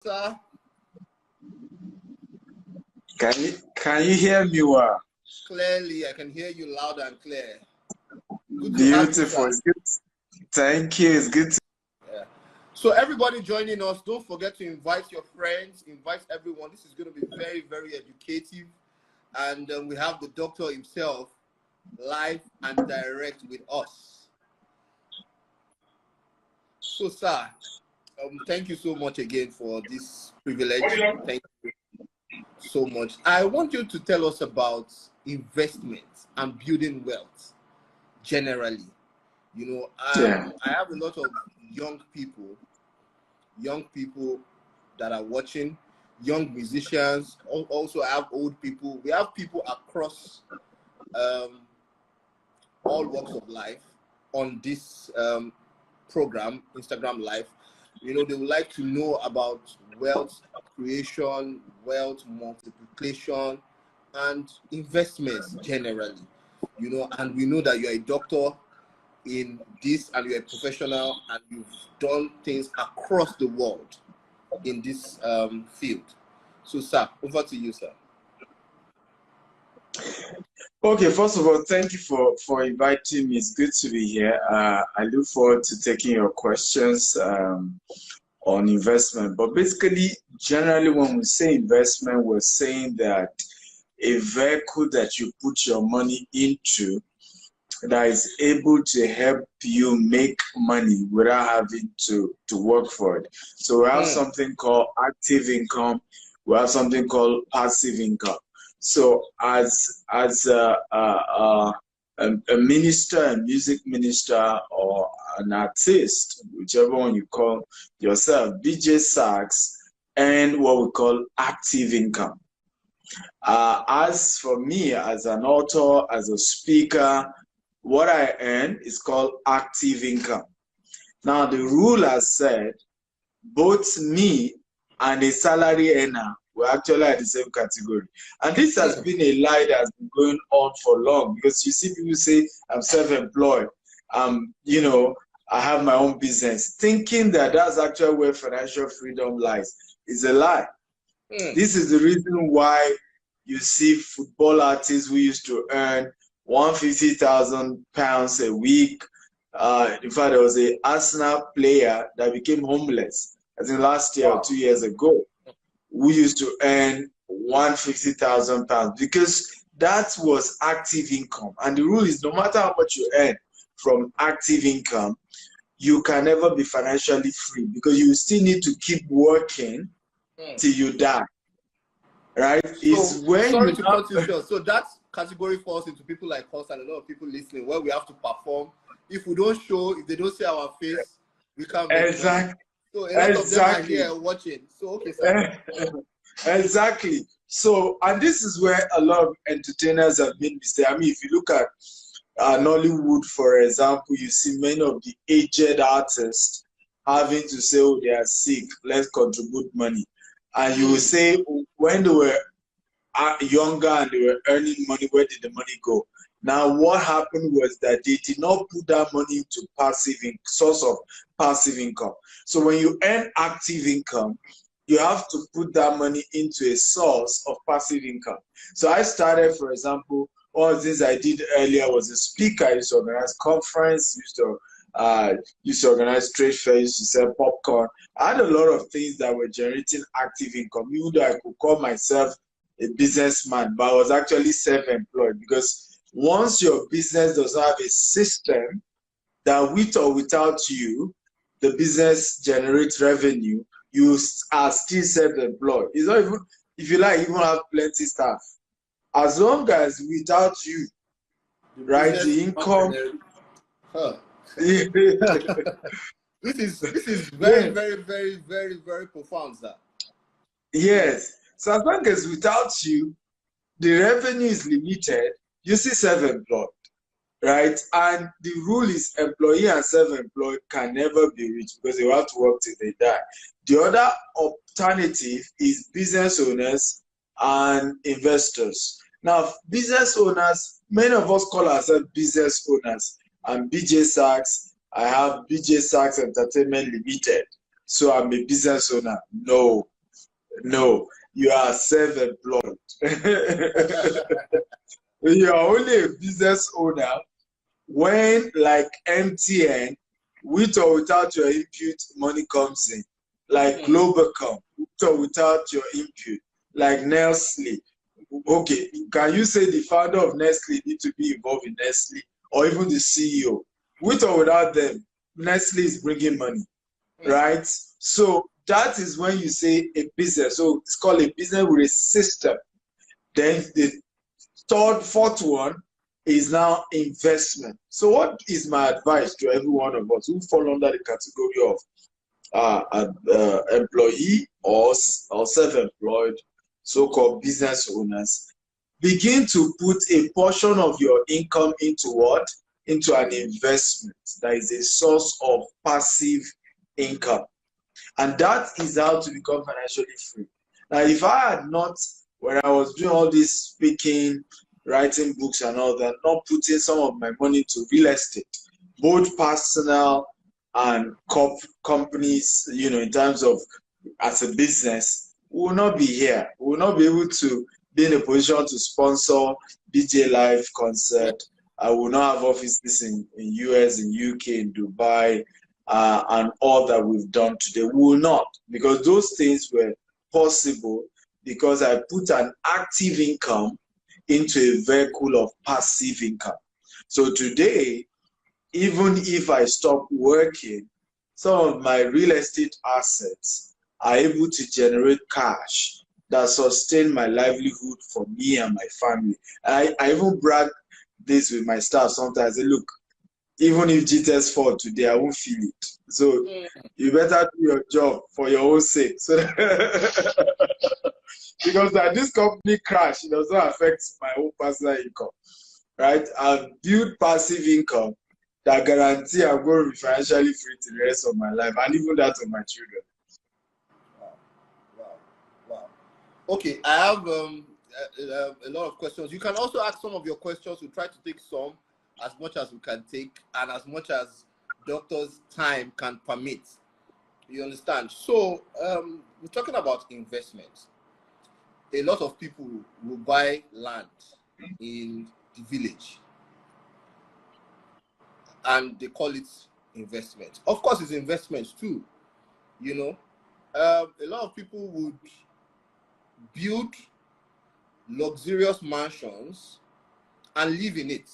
Sir. Can you hear me well? Clearly, I can hear you loud and clear. Good to have you, Beautiful. sir. It's good. Thank you. It's good to. Yeah. So everybody joining us, don't forget to invite your friends, invite everyone. This is going to be very, very educative. And we have the doctor himself live and direct with us. So, sir, thank you so much again for this privilege. Thank you so much. I want you to tell us about investments and building wealth generally. You know, Yeah. I have a lot of young people that are watching, young musicians. Also, I have old people. We have people across all walks of life on this program, Instagram Live. You know, they would like to know about wealth creation, wealth multiplication, and investments generally. You know, and we know that you're a doctor in this and you're a professional and you've done things across the world in this field. So, sir, over to you, sir. Okay. First of all, thank you for inviting me. It's good to be here. I look forward to taking your questions on investment. But basically, generally, when we say investment, we're saying that a vehicle that you put your money into that is able to help you make money without having to work for it. So we have something called active income. We have something called passive income. So as a minister, a music minister, or an artist, whichever one you call yourself, DJ Sax, and what we call active income. As for me, as an author, as a speaker, what I earn is called active income. Now, the rule has said both me and a salary earner were actually at the same category. And this has been a lie that has been going on for long, because you see people say, I'm self-employed, you know, I have my own business. Thinking that that's actually where financial freedom lies is a lie. This is the reason why you see football artists who used to earn £150,000 a week. In fact, there was an Arsenal player that became homeless, I think last year or 2 years ago, who used to earn £150,000 because that was active income. And the rule is no matter how much you earn from active income, you can never be financially free because you still need to keep working till you die. Right? So, sorry to cut you short. So that category falls into people like us and a lot of people listening, where we have to perform. If we don't show, if they don't see our face, we can't make money. So a lot of them are here watching. So okay, sir. Exactly. So, and this is where a lot of entertainers have been mistaken. I mean, if you look at Nollywood, for example, you see many of the aged artists having to say, oh, they are sick, let's contribute money. And you will say, when they were younger and they were earning money, where did the money go? Now, what happened was that they did not put that money into source of passive income. So when you earn active income, you have to put that money into a source of passive income. So I started, for example, one of the things I did earlier was a speaker. I used to organize conference, used to organize trade fairs, used to sell popcorn. I had a lot of things that were generating active income, even though I could call myself a businessman, but I was actually self-employed, because once your business does not have a system that with or without you, the business generates revenue, you are still self-employed. It's not even, if you like, even have plenty staff. As long as without you, right, the income. This is very, very, very, very, very profound, sir. Yes. So as long as without you, the revenue is limited, you see self-employed, right? And the rule is employee and self-employed can never be rich because they have to work till they die. The other alternative is business owners and investors. Now, business owners, many of us call ourselves business owners. I'm BJ Sachs. I have BJ Sachs Entertainment Limited. so I'm a business owner. No, no, you are self-employed. You are only a business owner when, like MTN, with or without your input, money comes in. Like Globacom, with or without your input. Like Nestle. Okay, can you say the founder of Nestle need to be involved in Nestle, or even the CEO? With or without them, Nestle is bringing money, right? So that is when you say a business. So it's called a business with a system. Then the fourth one is now investment. So what is my advice to every one of us who fall under the category of employee or self-employed, so-called business owners? Begin to put a portion of your income into what? Into an investment that is a source of passive income. And that is how to become financially free. Now, if I had not, when I was doing all this speaking, writing books and all that, not putting some of my money to real estate, both personal and companies, you know, in terms of as a business, we will not be here. We will not be able to be in a position to sponsor DJ Live concert. I will not have offices in US, in UK, in Dubai, and all that we've done today. We will not, because those things were possible because I put an active income into a vehicle of passive income. So today, even if I stop working, some of my real estate assets are able to generate cash that sustain my livelihood for me and my family. I even brag this with my staff sometimes. I say, look, even if GTS fall today, I won't feel it. So you better do your job for your own sake. So because that this company crash, it does not affect my own personal income, right? I've built passive income that guarantee I'm going to be financially free to the rest of my life, and even that of my children. Wow. Okay, I have a lot of questions. You can also ask some of your questions. We'll try to take some, as much as we can take, and as much as doctor's time can permit. You understand? So we're talking about investments. A lot of people will buy land in the village and they call it investment. Of course, it's investments too. You know, a lot of people would build luxurious mansions and live in it.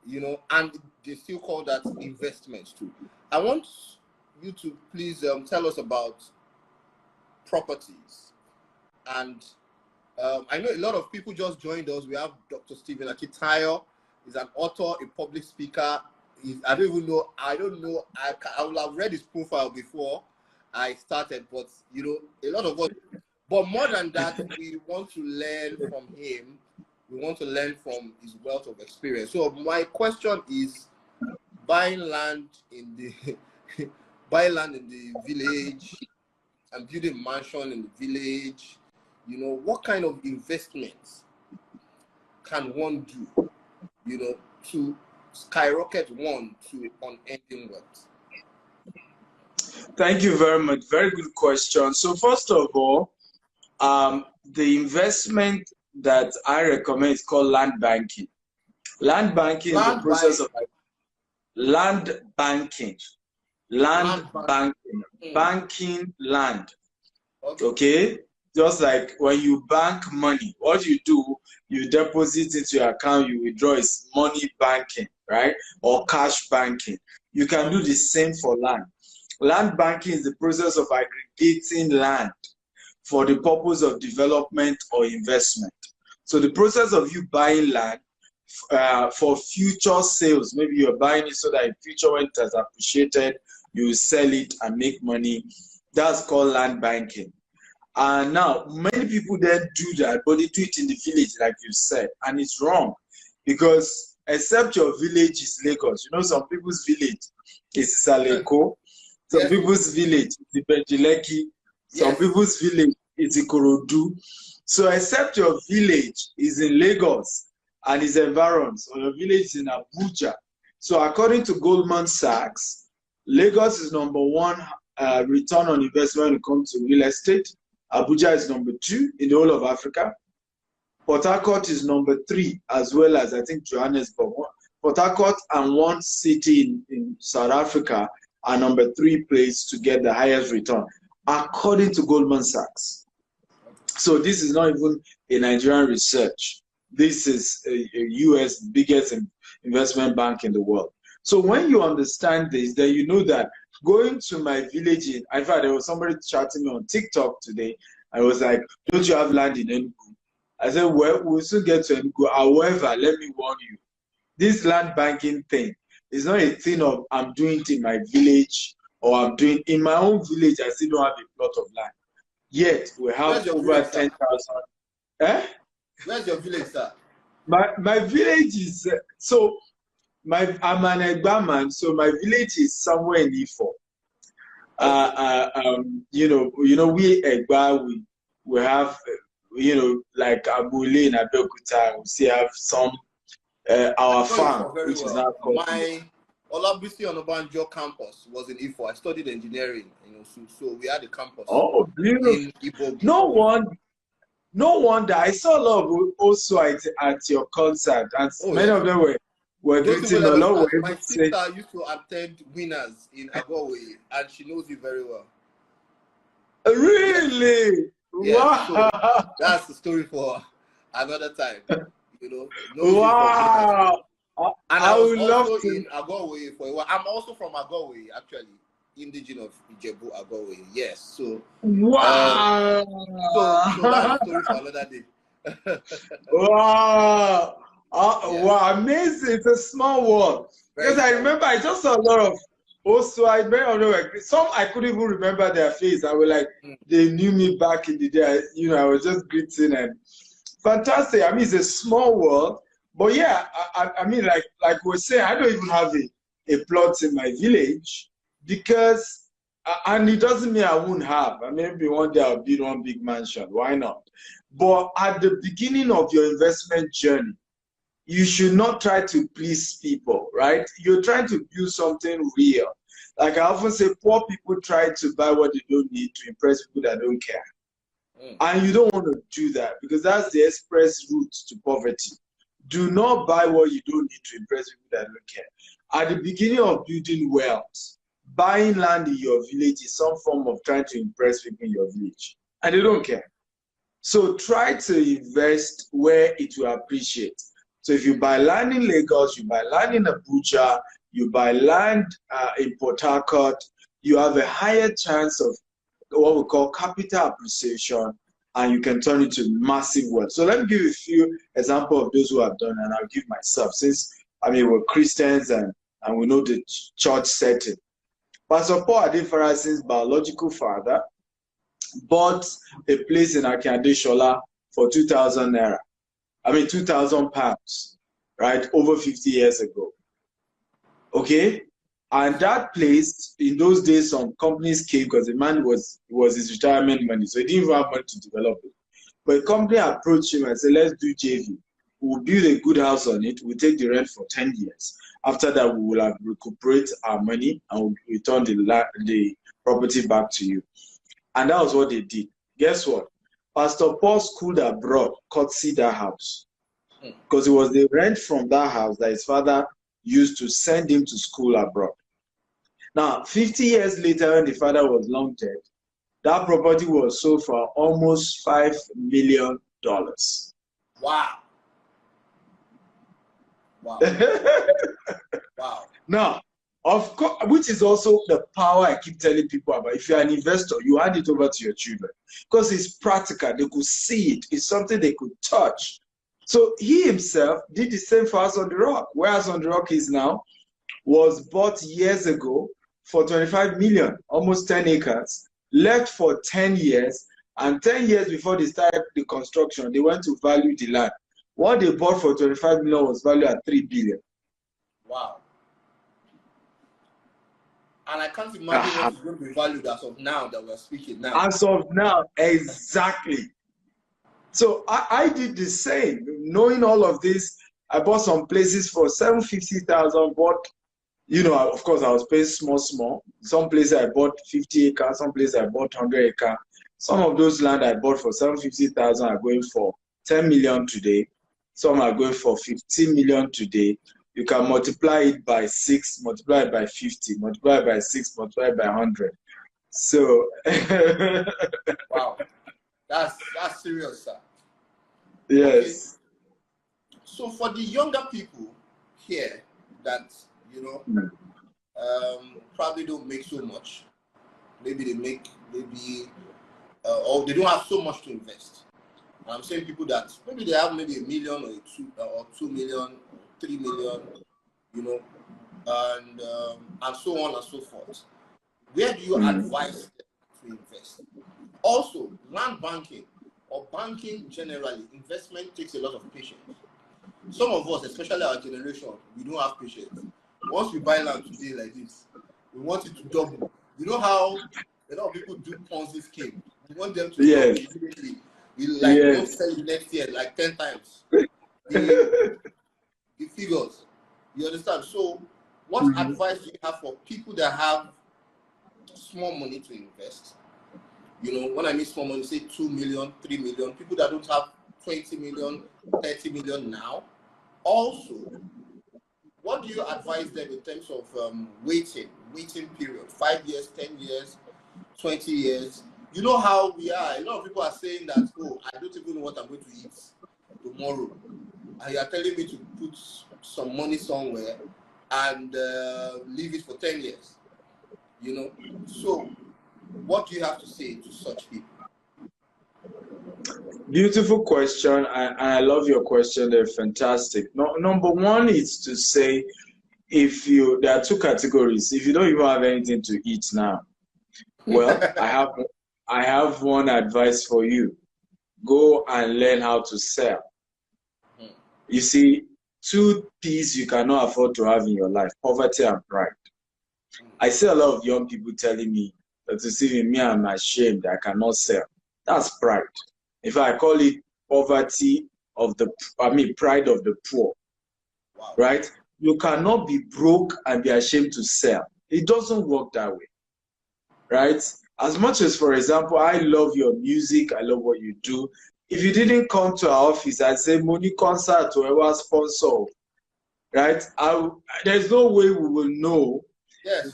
You know, and they still call that investments too. I want you to please tell us about properties. And I know a lot of people just joined us. We have Dr. Stephen Akintayo. He's an author, a public speaker. I don't know. I will have read his profile before I started, but you know, a lot of us. But more than that, we want to learn from him. We want to learn from his wealth of experience. So my question is, buying land in the village and building a mansion in the village, you know, what kind of investments can one do, you know, to skyrocket one to unending wealth? Thank you very much. Very good question. So first of all, the investment that I recommend is called land banking. Land banking is the process of land banking. Banking land. Okay? Just like when you bank money, what you do, you deposit into your account, you withdraw, is money banking, right? Or cash banking. You can do the same for land. Land banking is the process of aggregating land for the purpose of development or investment. So the process of you buying land for future sales, maybe you're buying it so that in future when it has appreciated, you sell it and make money. That's called land banking. And now, many people then do that, but they do it in the village, like you said, and it's wrong because except your village is Lagos, you know, some people's village is Saleko, some people's village is Benjileki, some people's village is Ikorodu. So except your village is in Lagos and its environs, or your village is in Abuja. So according to Goldman Sachs, Lagos is number one return on investment when it comes to real estate. Abuja is number 2 in the whole of Africa. Port Harcourt is number 3, as well as I think Johannesburg. Port Harcourt and one city in South Africa are number 3 place to get the highest return, according to Goldman Sachs. So this is not even a Nigerian research. This is a US biggest investment bank in the world. So when you understand this, then you know that going to my village, in fact, there was somebody chatting me on TikTok today. I was like, don't you have land in Enugu? I said, well, we'll soon get to Enugu. However, let me warn you, this land banking thing is not a thing of I'm doing it in my village or I'm doing in my own village. I still don't have a plot of land. Yet we have over 10,000. Eh? Where's your village, sir? My village is I'm an Egba man, so my village is somewhere in Ifo. We Egba, we have like Abule in Abeokuta. We still have some our farm, which is now called. My Olabisi Onabanjo campus was in Ifo. I studied engineering, so we had a campus. Oh, beautiful! In Ibogi. No wonder I saw a lot of also at your concert, and many of them were greeting a lot. My sister used to attend Winners in Agowe, and she knows you very well. Really? Yes. Wow! So that's the story for another time. Wow! And I would love to. In Agowe for a while. I'm also from Agowe, actually. Indigenous of Ijebu Agowe, yes. So wow. So that's a story for another day. Wow. Wow, amazing. It's a small world. Because I remember I just saw a lot of some I couldn't even remember their face. I was like, they knew me back in the day. I was just greeting and fantastic. I mean, it's a small world. But yeah, I mean, like we're saying, I don't even have a plot in my village. Because, and it doesn't mean I won't have. Maybe one day I'll build one big mansion. Why not? But at the beginning of your investment journey, you should not try to please people, right? You're trying to build something real. Like I often say, poor people try to buy what they don't need to impress people that don't care. And you don't want to do that because that's the express route to poverty. Do not buy what you don't need to impress people that don't care. At the beginning of building wealth, buying land in your village is some form of trying to impress people in your village, and they don't care. So try to invest where it will appreciate. So if you buy land in Lagos, you buy land in Abuja, you buy land in Port Harcourt, you have a higher chance of what we call capital appreciation, and you can turn it to massive wealth. So let me give you a few examples of those who have done, and I'll give myself, since we're Christians and we know the church setting. Pastor Paul Adefarasin's biological father bought a place in Akintayo for 2,000 naira. 2,000 pounds, right? Over 50 years ago. Okay? And that place, in those days, some companies came because the man was his retirement money, so he didn't even have money to develop it. But a company approached him and said, let's do JV. We'll build a good house on it. We'll take the rent for 10 years. After that, we will have recuperate our money and we'll return the property back to you. And that was what they did. Guess what? Pastor Paul schooled abroad, courtesy that house. Because it was the rent from that house that his father used to send him to school abroad. Now, 50 years later, when the father was long dead, that property was sold for almost $5 million. Wow. Wow. Wow. Now, of course, which is also the power I keep telling people about. If you're an investor, you hand it over to your children because it's practical. They could see it. It's something they could touch. So he himself did the same for House on the Rock. Where House on the Rock is now was bought years ago for 25 million, almost 10 acres, left for 10 years, and 10 years before they started the construction, they went to value the land. What they bought for 25 million was valued at 3 billion. Wow. And I can't imagine what it's going to be valued as of now that we're speaking now. As of now, exactly. So I did the same. Knowing all of this, I bought some places for 750,000, bought you know, of course, I was paying small. Some places I bought 50 acres, some places I bought 100 acres. Some of those land I bought for 750,000 are going for 10 million today. Some are going for 15 million today. You can multiply it by 6, multiply it by 50, multiply it by 6, multiply it by 100. So, Wow, that's serious, sir. Okay, yes. so for the younger people here that you know probably don't make so much, maybe they make or they don't have so much to invest. I'm saying people that maybe they have maybe 1 million or 2 million, or 3 million, you know, and so on and so forth. Where do you advise them to invest? Also, land banking or banking generally, investment takes a lot of patience. Some of us, especially our generation, we don't have patience. Once we buy land today like this, we want it to double. You know how a lot of people do Ponzi scheme. We want them to double immediately. We want to sell it next year like 10 times. The figures. You understand? So what advice do you have for people that have small money to invest? You know, when I mean small money, say 2 million, 3 million, people that don't have 20 million, 30 million now. Also, what do you advise them in terms of waiting period? 5 years, 10 years, 20 years. You know how we are. A lot of people are saying that, oh, I don't even know what I'm going to eat tomorrow. And you are telling me to put some money somewhere and leave it for 10 years. You know? So, what do you have to say to such people? Beautiful question, and I love your question. They're fantastic. No, number one is to say, there are two categories. If you don't even have anything to eat now, well, I have one advice for you. Go and learn how to sell. You see, two P's you cannot afford to have in your life: poverty and pride. I see a lot of young people telling me that to see me, I'm ashamed, I cannot sell. That's pride. In fact, I call it pride of the poor. Wow. Right? You cannot be broke and be ashamed to sell. It doesn't work that way. Right? As much as, for example, I love your music, I love what you do. If you didn't come to our office and say, money concert or ever sponsor, right? There's no way we will know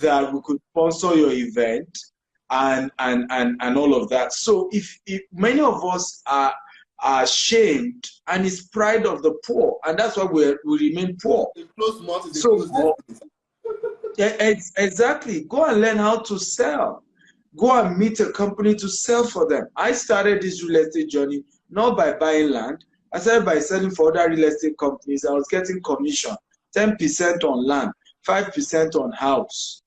that we could sponsor your event and all of that. So if many of us are ashamed, and it's pride of the poor, and that's why we remain poor. Exactly. Go and learn how to sell. Go and meet a company to sell for them. I started this real estate journey not by buying land. I started by selling for other real estate companies. I was getting commission, 10% on land, 5% on house.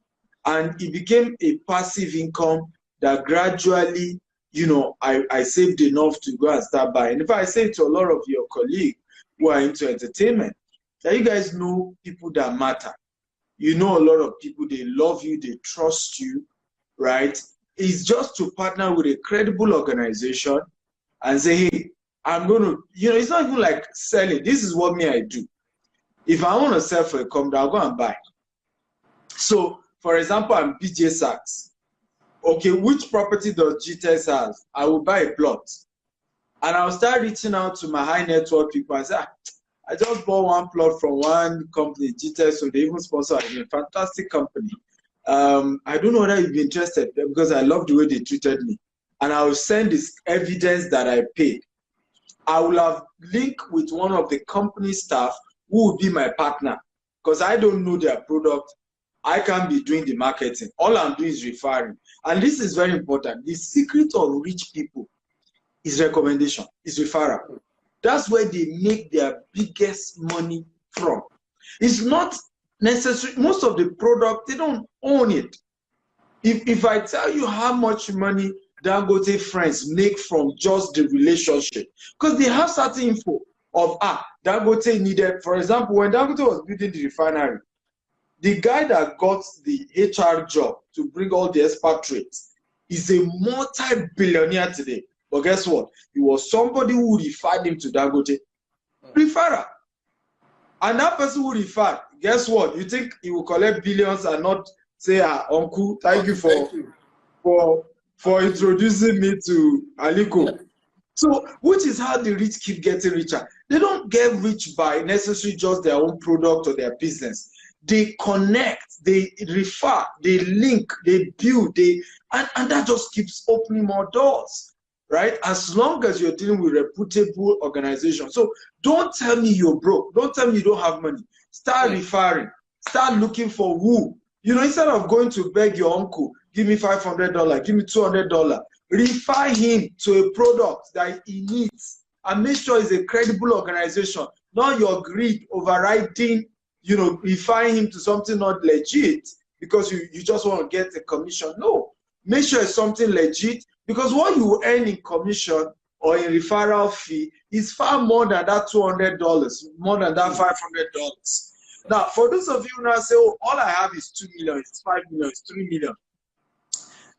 And it became a passive income that gradually, I saved enough to go and start buying. If I say to a lot of your colleagues who are into entertainment, that you guys know people that matter. You know a lot of people, they love you, they trust you, right? It's just to partner with a credible organization and say, hey, I'm going to, it's not even like selling. This is what I do. If I want to sell for a company, I'll go and buy. So, for example, I'm BJ Sachs. Okay, which property does GTS have? I will buy a plot. And I'll start reaching out to my high net worth people and say, I just bought one plot from one company, GTS, so they even sponsor a fantastic company. I don't know whether you'd be interested because I love the way they treated me. And I will send this evidence that I paid. I will have linked with one of the company staff who will be my partner because I don't know their product. I can't be doing the marketing. All I'm doing is referring. And this is very important. The secret of rich people is recommendation, is referral. That's where they make their biggest money from. It's not necessary. Most of the product, they don't own it. If I tell you how much money Dangote friends make from just the relationship, because they have certain info of, Dangote needed, for example, when Dangote was building the refinery, the guy that got the HR job to bring all the expatriates is a multi-billionaire today. But guess what? He was somebody who referred him to Dangote. Referral. And that person who referred, guess what? You think he will collect billions and not say, uncle, thank you Thank you. for introducing me to Aliko. So, which is how the rich keep getting richer. They don't get rich by necessarily just their own product or their business. They connect, they refer, they link, they build, and that just keeps opening more doors, right? As long as you're dealing with reputable organizations. So don't tell me you're broke. Don't tell me you don't have money. Start referring. Start looking for who. Instead of going to beg your uncle, give me $500, give me $200, refer him to a product that he needs and make sure it's a credible organization, not your greed overriding, referring him to something not legit because you just want to get a commission. No, make sure it's something legit, because what you earn in commission or in referral fee is far more than that $200, more than that $500. Now, for those of you now say, oh, all I have is 2 million, it's 5 million, it's 3 million.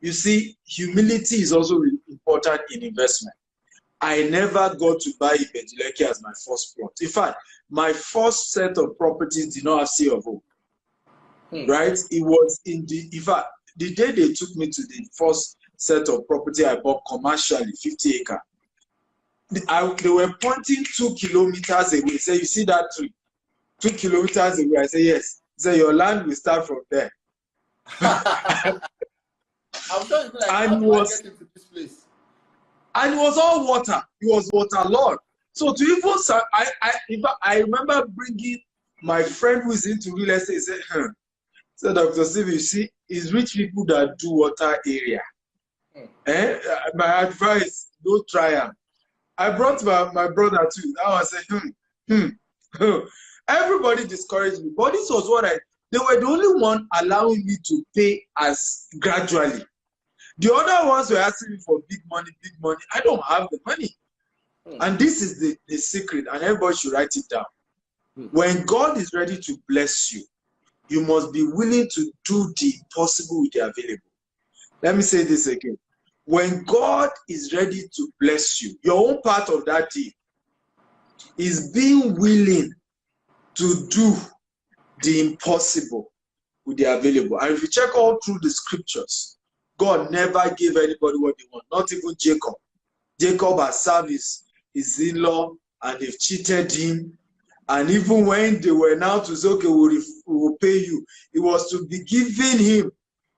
You see, humility is also really important in investment. I never got to buy Ibejuleke as my first plot. In fact, my first set of properties did not have C of O. Right? It was in fact, the day they took me to the first set of property I bought commercially, 50 acre, they were pointing 2 kilometers away. Say, you see that tree? 2 kilometers away. I say, yes. Say, your land will start from there. I'm sure you'll be like, and how do I get into this place? And it was all water. It was waterlogged. So to even, I remember bringing my friend who is into real estate. He said, so Dr. Steve, you see, it's rich people that do water area. My advice, don't try them. I brought my brother too. I was saying, everybody discouraged me. But this was what they were the only one allowing me to pay as gradually. The other ones were asking me for big money, big money. I don't have the money. And this is the secret, and everybody should write it down. When God is ready to bless you, you must be willing to do the impossible with the available. Let me say this again. When God is ready to bless you, your own part of that deal is being willing to do the impossible with the available. And if you check all through the scriptures, God never gave anybody what they want, not even Jacob. Jacob has served his in-law and they've cheated him. And even when they were now to say, okay, we will pay you, it was to be giving him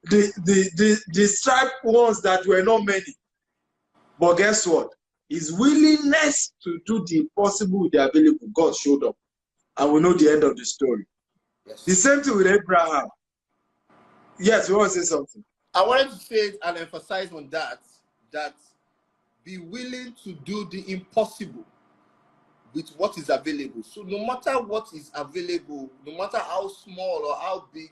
the striped ones that were not many. But guess what? His willingness to do the impossible with the available, God showed up. And we know the end of the story. Yes. The same thing with Abraham. Yes, you want to say something? I wanted to say and emphasize on that be willing to do the impossible with what is available. So no matter what is available, no matter how small or how big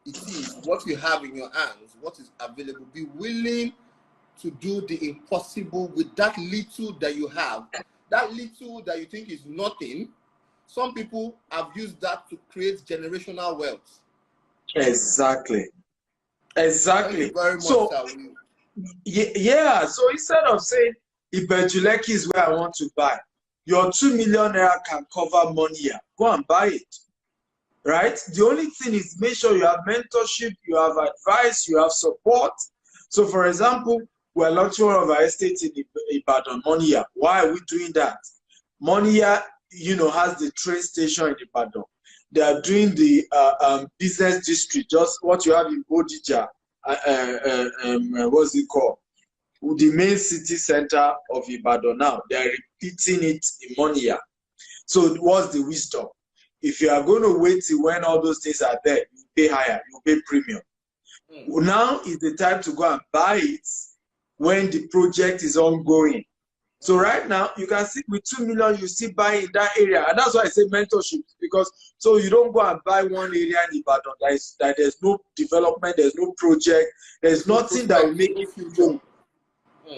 it is, what you have in your hands, what is available, be willing to do the impossible with that little that you have. That little that you think is nothing, some people have used that to create generational wealth. Exactly. Exactly. Thank you very much, so, sir. Yeah. So instead of saying, Ibejuleke is where I want to buy, your 2 million naira can cover money here. Go and buy it. Right? The only thing is make sure you have mentorship, you have advice, you have support. So, for example, we're launching one of our estates in Ibadan, Monia. Why are we doing that? Monia, has the train station in Ibadan. They are doing the business district, just what you have in Bodija. What's it called? The main city center of Ibadan now. They are repeating it in Monia. So what's the wisdom? If you are going to wait till when all those things are there, you pay higher, you pay premium. Now is the time to go and buy it when the project is ongoing. So right now, you can see with 2 million, you still buy in that area. And that's why I say mentorship, because so you don't go and buy one area in Ibadan that there's no development, there's no project, there's nothing that will make it go.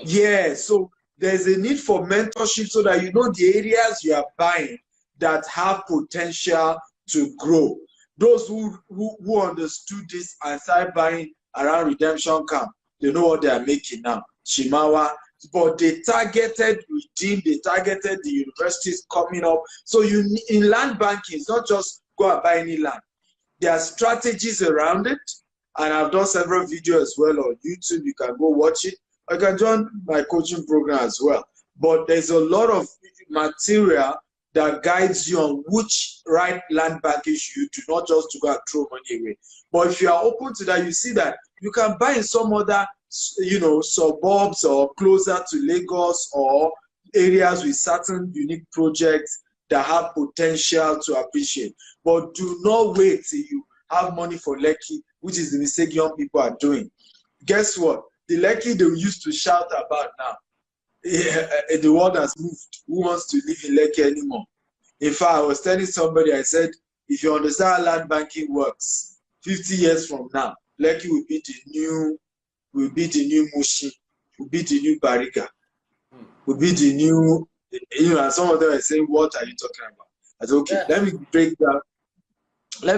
Yeah, so there's a need for mentorship so that you know the areas you are buying that have potential to grow. Those who understood this and started buying around redemption camp, they know what they are making now. Shimawa, but they targeted Redeem, they targeted the universities coming up. So in land banking, it's not just go and buy any land. There are strategies around it, and I've done several videos as well on YouTube. You can go watch it. I can join my coaching program as well. But there's a lot of material that guides you on which right land banking you do, not just to go and throw money away. But if you are open to that, you see that you can buy in some other, suburbs or closer to Lagos or areas with certain unique projects that have potential to appreciate. But do not wait till you have money for Lekki, which is the mistake young people are doing. Guess what? The Lekki they used to shout about now, the world has moved. Who wants to live in Lekki anymore? In fact, I was telling somebody, I said, if you understand how land banking works, 50 years from now, Lekki will be the new Mushi, will be the new Bariga, will be the new, and some of them are saying, what are you talking about? I said, okay, let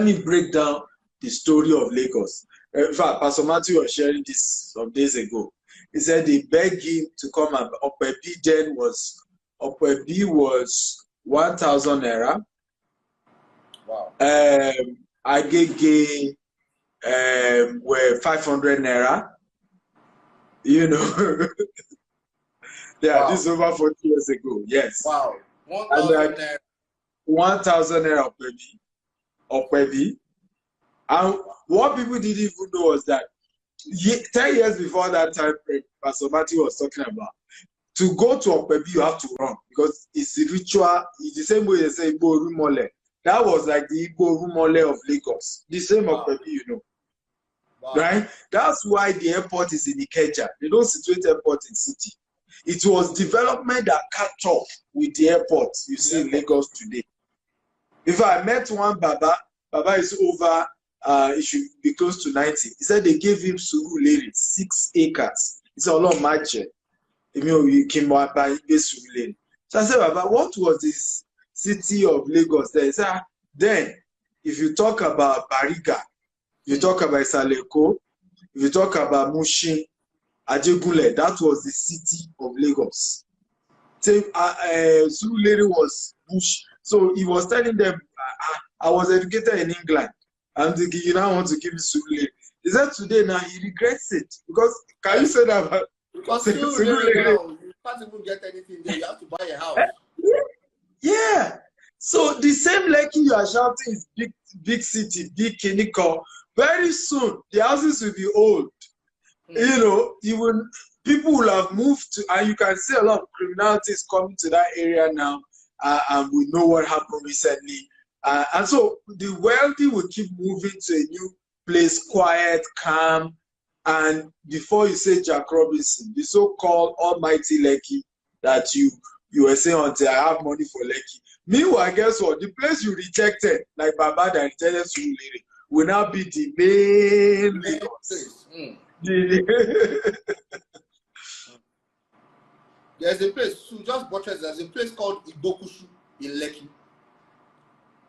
me break down the story of Lagos. In fact, Pastor Matthew was sharing this some days ago. He said they begged him to come, and Okwebi was 1,000 naira. Wow. Agege were 500 naira. Yeah, wow. This is over 40 years ago. Yes. Wow. 1,000 naira. 1,000 naira Okwebi. And what people didn't even know was that 10 years before that time Pastor Matthew was talking about, to go to Okwebi, you have to run because it's the ritual. It's the same way they say Igbo Rumole. That was like the Igbo Rumole of Lagos. The same Okwebi, Wow. Right? That's why the airport is in Ikeja. They don't situate airport in city. It was development that catch up with the airport you see in Lagos today. If I met one Baba is over, it should be close to 90. He said they gave him Surulere, 6 acres. It's a lot of match. So I said, Baba, what was this city of Lagos there? He said, then, if you talk about Bariga, if you talk about Isaleko, if you talk about Mushin, Ajegule, that was the city of Lagos. So, Surulere was Bush. So he was telling them, I was educated in England. I'm thinking, you now want to give me Surulere. He said today now he regrets it. Because, can you say that about because Surulere now, you can't even get anything there. You have to buy a house. Yeah. So the same Lekki you are shouting is big city, big Kiniko. Very soon, the houses will be old. People will have moved to, and you can see a lot of criminality is coming to that area now. And we know what happened recently. And so the wealthy will keep moving to a new place, quiet, calm. And before you say Jack Robinson, the so-called almighty Lekki that you were saying until I have money for Lekki. Meanwhile, guess what? The place you rejected, like Baba that rejected Surulere, will now be the main Lagos. There's a place, so just butchers, there's a place called Igbokushu in Lekki.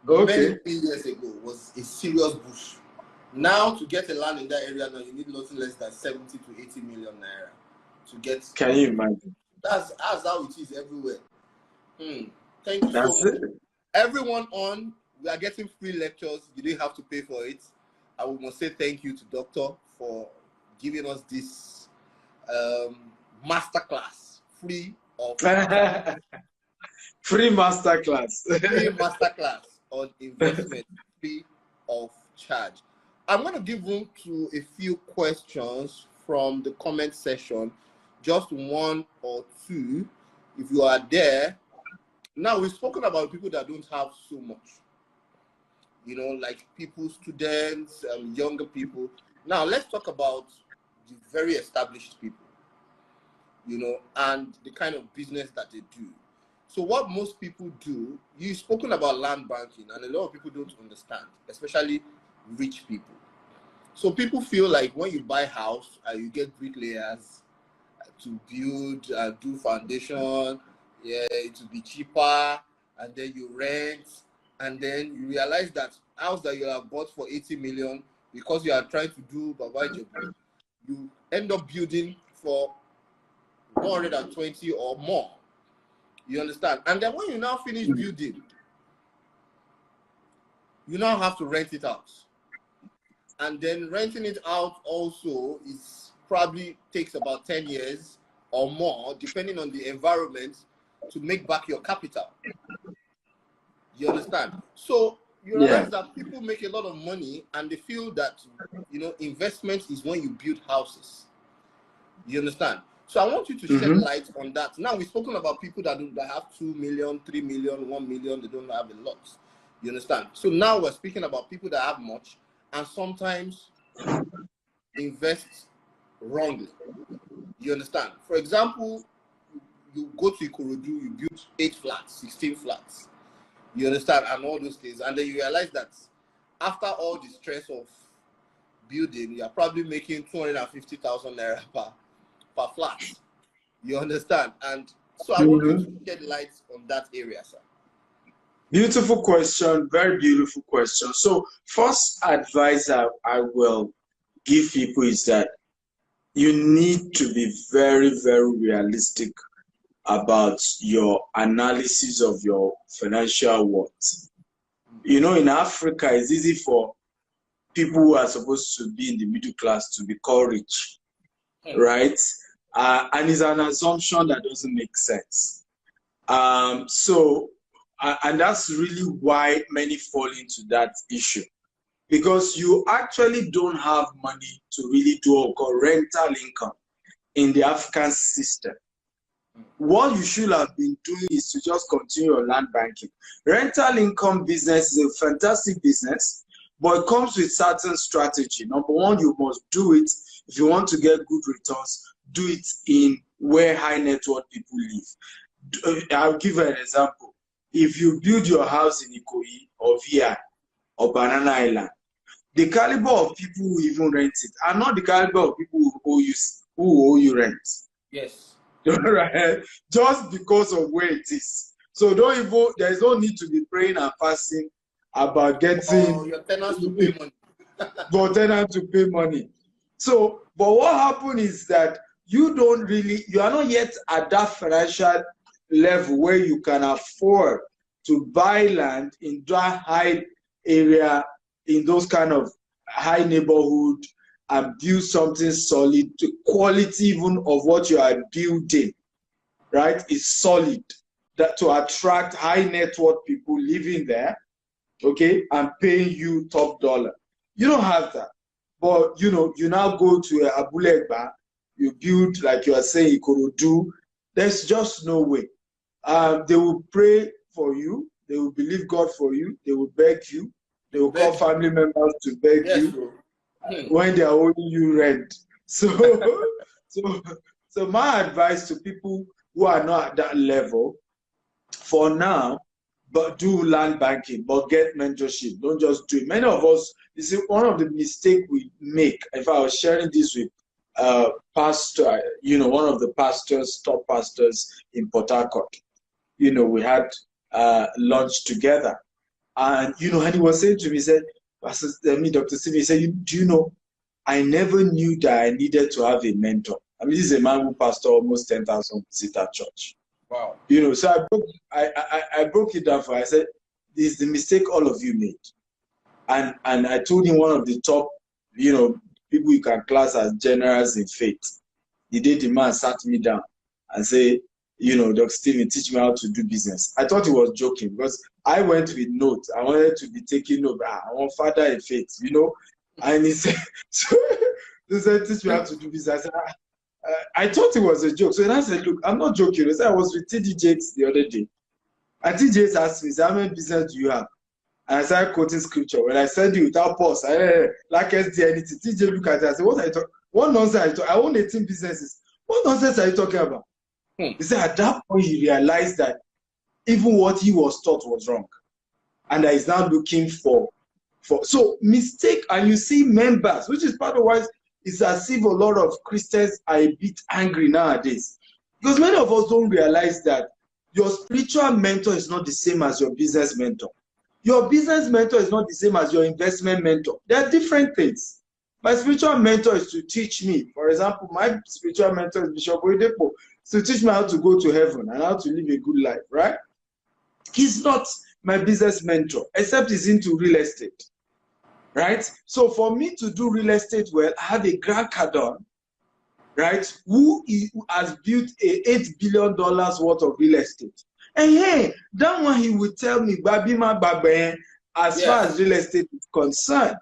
Okay. Many years ago was a serious bush. Now to get a land in that area now you need nothing less than 70 to 80 million naira to get. Can you imagine? That's how it is everywhere. Thank you so much. Everyone on, we are getting free lectures. You didn't have to pay for it. I we must say thank you to Doctor for giving us this masterclass free of free masterclass. Free masterclass on investment free of charge. I'm going to give room to a few questions from the comment section, just one or two, if you are there. Now, we've spoken about people that don't have so much, like people, students, younger people. Now, let's talk about the very established people, and the kind of business that they do. So what most people do, you've spoken about land banking, and a lot of people don't understand, especially rich people. So people feel like when you buy a house, you get bricklayers to build and do foundation, it will be cheaper, and then you rent, and then you realize that house that you have bought for 80 million, because you are trying to do Baba Ijebu, you end up building for 120 or more. You understand? And then when you now finish building, you now have to rent it out. And then renting it out also is probably takes about 10 years or more, depending on the environment, to make back your capital. You understand? So you realize that people make a lot of money and they feel that, you know, investment is when you build houses. You understand? So I want you to shed light on that. Now we've spoken about people that have 2 million, 3 million, 1 million, they don't have a lot. You understand? So now we're speaking about people that have much and sometimes invest wrongly. You understand? For example, you go to Ikorodu, you build 8 flats, 16 flats. You understand? And all those things. And then you realize that after all the stress of building, you're probably making 250,000 naira per flat. You understand? And so I want you to shed light on that area, sir. Beautiful question, very beautiful question. So first advice I will give people is that you need to be very, very realistic about your analysis of your financial worth. You know, in Africa, it's easy for people who are supposed to be in the middle class to be called rich, right? And it's an assumption that doesn't make sense. And that's really why many fall into that issue. Because you actually don't have money to really do what we call rental income in the African system. What you should have been doing is to just continue your land banking. Rental income business is a fantastic business, but it comes with certain strategy. Number one, you must do it if you want to get good returns. Do it in where high net worth people live. I'll give an example. If you build your house in Ikoyi or VI or Banana Island, the caliber of people who even rent it are not the caliber of people who owe you rent. Yes. Right? Just because of where it is. So there is no need to be praying and fasting about getting your tenants to pay money. for tenants to pay money. So, but what happened is that you are not yet at that financial level where you can afford to buy land in that high area, in those kind of high neighborhood, and build something solid. The quality even of what you are building, right, is solid, that to attract high net worth people living there, okay, and paying you top dollar. You don't have that. But you know, you now go to Abulegba, you build, like you are saying, Ikorodu. There's just no way. They will pray for you, they will believe God for you, they will beg you, they will call family members to beg you when they are owing you rent. So, so my advice to people who are not at that level, for now, but do land banking, but get mentorship. Don't just do it. Many of us, you see, one of the mistakes we make, if I was sharing this with pastor, you know, one of the pastors, top pastors in Port Harcourt, you know, we had lunch together. And, you know, and he was saying to me, he said, Dr. Steve, he said, do you know, I never knew that I needed to have a mentor. I mean, this is a man who pastored almost 10,000 seater church. Wow. You know, so I broke it down for him. I said, this is the mistake all of you made. And I told him one of the top, you know, people you can class as generals in faith. The day the man sat me down and said, you know, Dr. Stephen, teach me how to do business. I thought he was joking because I went with notes. I wanted to be taking notes. I want father in faith, you know. And he said, so, he said, teach me how to do business. I said, I thought it was a joke. So then I said, look, I'm not joking. I said, I was with TD Jakes the other day. And TD Jakes asked me, how many business do you have? And I started quoting scripture. When I said it without pause, like SD anything. TJ look at it and said, what are you talking? What nonsense are you talking? I own 18 businesses. What nonsense are you talking about? He said at that point he realized that even what he was taught was wrong. And that he's now looking for so mistake, and you see members, which is part of why it's as if a lot of Christians are a bit angry nowadays. Because many of us don't realize that your spiritual mentor is not the same as your business mentor. Your business mentor is not the same as your investment mentor. They are different things. My spiritual mentor is to teach me. For example, my spiritual mentor is Bishop Oyedepo, to teach me how to go to heaven and how to live a good life, right? He's not my business mentor, except he's into real estate, right? So for me to do real estate well, I have a grandcardon, right, who has built a $8 billion worth of real estate. And hey, that one he will tell me, Babima Babe, as far as real estate is concerned,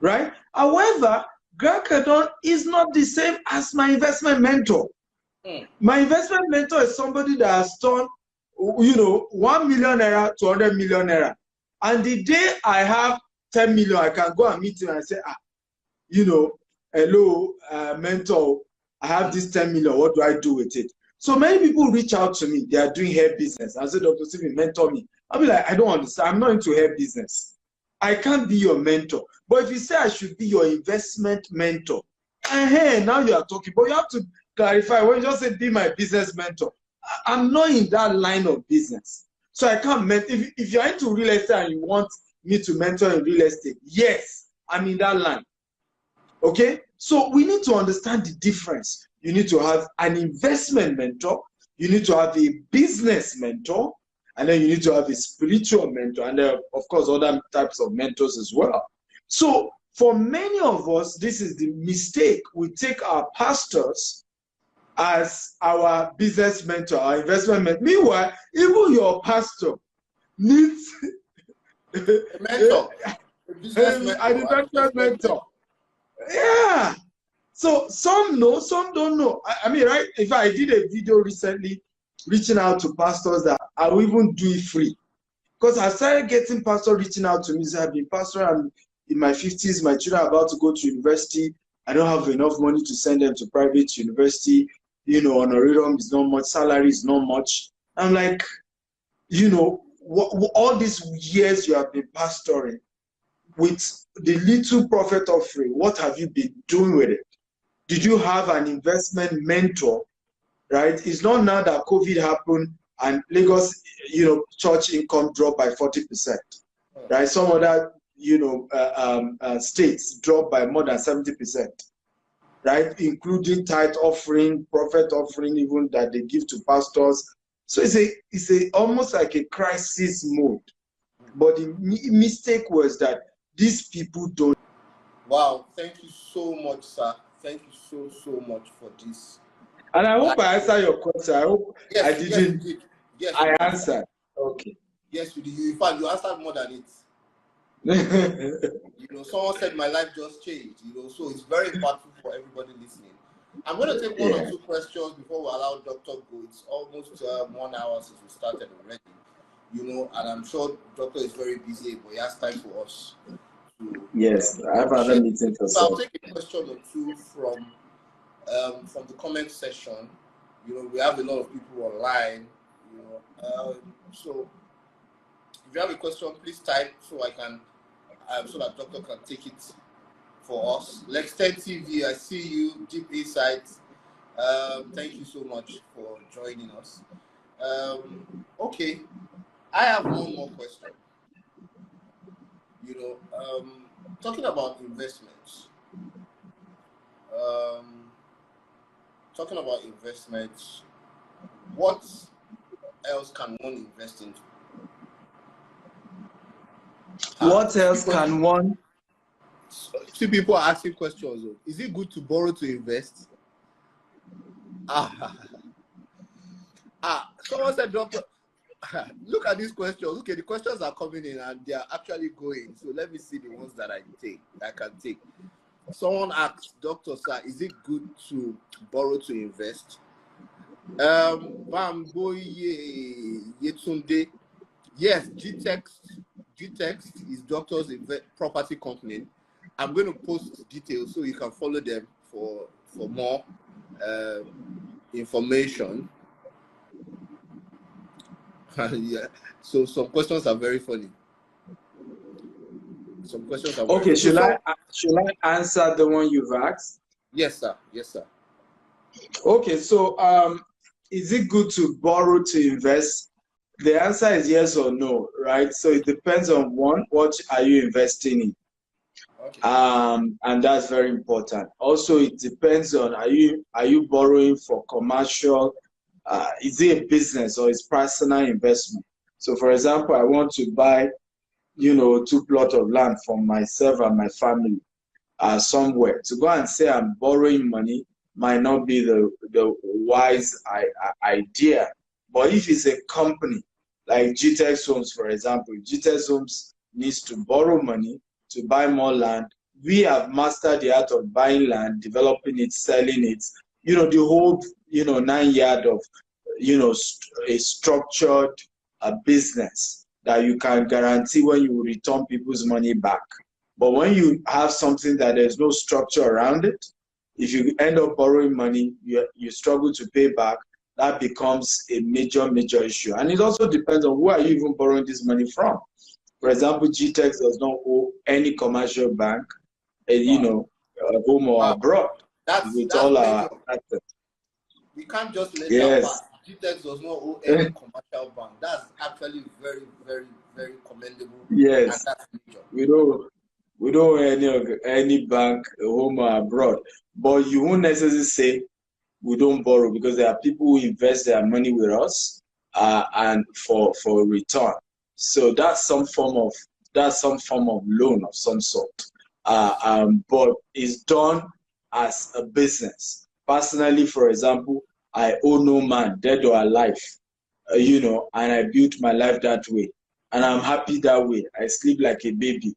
right? However, Grant Cardone is not the same as my investment mentor. My investment mentor is somebody that has turned, 1 million naira to 100 million naira. And the day I have 10 million, I can go and meet him and say, hello, mentor, I have this 10 million, what do I do with it? So many people reach out to me, they are doing hair business. I say, Dr. Stephen, mentor me. I'll be like, I don't understand, I'm not into hair business. I can't be your mentor. But if you say I should be your investment mentor, hey, now you are talking, but you have to clarify. When you just say be my business mentor, I'm not in that line of business. So I can't if you're into real estate and you want me to mentor in real estate, yes, I'm in that line. Okay? So we need to understand the difference. You need to have an investment mentor, you need to have a business mentor, and then you need to have a spiritual mentor, and there are, of course, other types of mentors as well. So for many of us, this is the mistake. We take our pastors as our business mentor, our investment mentor. Meanwhile, even your pastor needs a mentor, an investment mentor. Yeah. So some know, some don't know. I mean, right? If I did a video recently reaching out to pastors that I will even do it free. Because I started getting pastors reaching out to me. So I've been pastor, I'm in my 50s, my children are about to go to university. I don't have enough money to send them to private university. Honorarium is not much, salary is not much. I'm like, all these years you have been pastoring with the little profit offering, what have you been doing with it? Did you have an investment mentor? Right? It's not now that COVID happened and Lagos, church income dropped by 40%. Right? Some other, states dropped by more than 70%. Right? Including tithe offering, prophet offering, even that they give to pastors. So it's a almost like a crisis mode. But the mistake was that these people don't. Wow, thank you so much, sir. Thank you so much for this. And I hope I answered your question. I hope yes, I didn't. Yes, you did. Yes, I answered. Okay. Yes, you did. In fact, you answered more than it. Someone said my life just changed. So it's very important for everybody listening. I'm going to take one or two questions before we allow Doctor go. It's almost 1 hour since we started already. And I'm sure Doctor is very busy, but he has time for us. Yes, I have other meetings for. So I'll take a question or two from the comment section. We have a lot of people online. So if you have a question, please type so I can, so that Doctor can take it for us. Lex10 TV, I see you. Deep Insights. Thank you so much for joining us. Okay, I have one more question. Talking about investments. What else can one invest into? What else can one? See, people are asking questions. Is it good to borrow to invest? Someone said, Doctor, look at these questions. Okay, the questions are coming in and they are actually going. So let me see the ones that I can take. Someone asked, Doctor, sir, is it good to borrow to invest? Bamboye Yetunde. Yes, GTEX is Doctor's property company. I'm going to post details so you can follow them for more information. Yeah. So some questions are very funny. Some questions are okay. Should I answer the one you've asked? Yes, sir. Yes, sir. Okay. So is it good to borrow to invest? The answer is yes or no, right? So it depends on what are you investing in. Okay. And that's very important. Also, it depends on, are you borrowing for commercial, is it a business or is personal investment? So for example, I want to buy, 2 plots of land for myself and my family somewhere. To go and say I'm borrowing money might not be the wise idea. But if it's a company like GTEx Homes, for example, GTEx Homes needs to borrow money to buy more land. We have mastered the art of buying land, developing it, selling it. The whole 9 yard of a structured business that you can guarantee when you return people's money back. But when you have something that there's no structure around it, if you end up borrowing money, you struggle to pay back, that becomes a major issue. And it also depends on who are you even borrowing this money from. For example, GTEx does not owe any commercial bank, home or abroad, That's with all our assets. We can't just let that Yes. pass. GTEx does not owe any commercial bank. That's actually very, very, very commendable. Yes. And that's major. We don't owe any bank, home or abroad. But you won't necessarily say we don't borrow, because there are people who invest their money with us and for return. So that's some form of loan of some sort. But it's done as a business. Personally, for example, I owe no man, dead or alive, and I built my life that way. And I'm happy that way. I sleep like a baby,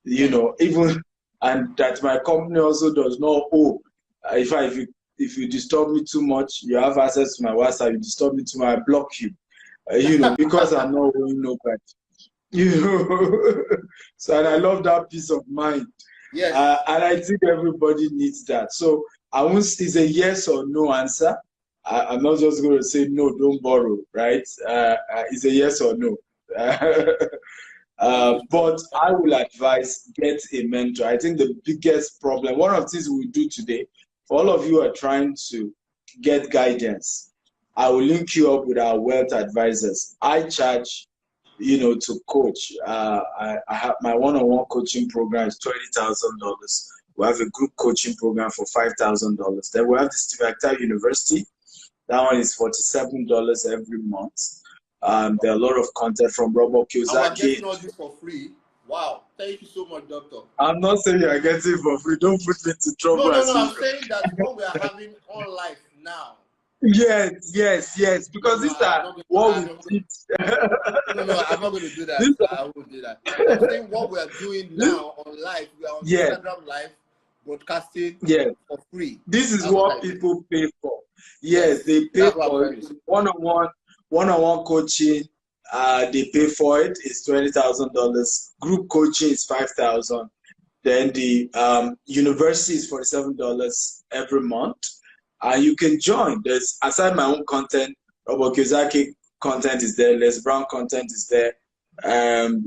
even, and that my company also does not owe. If you disturb me too much, you have access to my WhatsApp, you disturb me too much, I block you, because I'm not owing nobody. So, and I love that peace of mind. Yes. And I think everybody needs that. So I won't, it's a yes or no answer. I'm not just going to say no, don't borrow, right? It's a yes or no. But I will advise, get a mentor. I think the biggest problem, one of the things we do today, for all of you who are trying to get guidance, I will link you up with our wealth advisors. I charge, to coach. I have my one-on-one coaching program is $20,000. We have a group coaching program for $5,000. Then we have the Steve Akintayo University. That one is $47 every month. There are a lot of content from Robert Kiyosaki. I'm getting all this for free. Wow. Thank you so much, Doctor. I'm not saying you are getting it for free. Don't put me to trouble. No. I'm saying that what we are having on life now. Yes. Because these are what we teach. No, I'm not going to do that. I won't do that. I'm saying what we are doing now on live. We are on Instagram Live, broadcasting for free. This is what people pay for. Yes, they pay for it. One-on-one coaching. They pay for it. It's $20,000. Group coaching is $5,000. Then the university is $47 every month. You can join. There's, aside my own content, Robert Kiyosaki content is there, Les Brown content is there,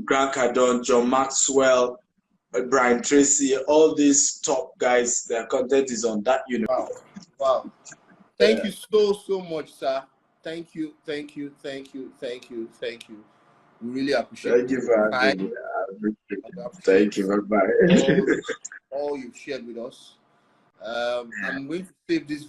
Grant Cardone, John Maxwell, Brian Tracy, all these top guys, their content is on that university. Wow. Thank you so much, sir. Thank you. We really appreciate it. Thank you for having me. Thank you. Bye-bye. all you've shared with us. I'm going to save this